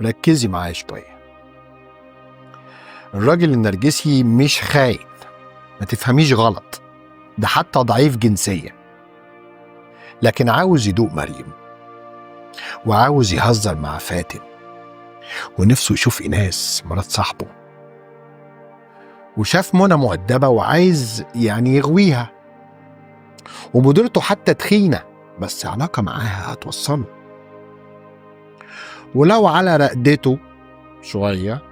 ركزي معايا شوية. الراجل النرجسي مش خاين، ما تفهميش غلط، ده حتى ضعيف جنسيا، لكن عاوز يدوق مريم، وعاوز يهزر مع فاتن، ونفسه يشوف إيناس مرات صاحبه، وشاف منى مؤدبة وعايز يعني يغويها، ومديرته حتى تخينة بس علاقة معاها هتوصله، ولو على رقدته شوية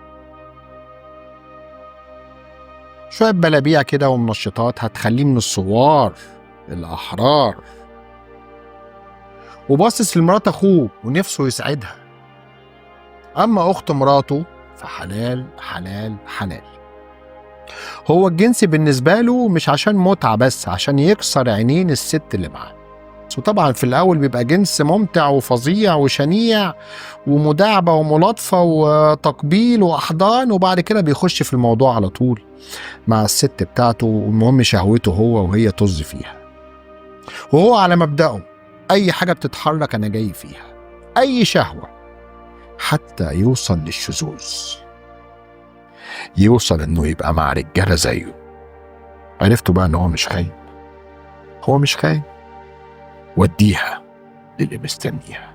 بلابيع كده ومنشطات هتخليه من الثوار الأحرار، وباصص لمرات أخوه ونفسه يسعدها. أما أخت مراته فحلال حلال حلال. هو الجنس بالنسبة له مش عشان متعة بس، عشان يكسر عينين الست اللي معاه. وطبعا في الأول بيبقى جنس ممتع وفظيع وشنيع ومداعبة وملاطفة وتقبيل وأحضان، وبعد كده بيخش في الموضوع على طول مع الست بتاعته، والمهم شهوته هو وهي طز فيها. وهو على مبدأه أي حاجة بتتحرك أنا جاي فيها، أي شهوة، حتى يوصل للشذوذ، يوصل إنه يبقى مع رجالة زيه. عرفتوا بقى إن هو مش خاين، هو مش خاين. وديها للي مستنيها.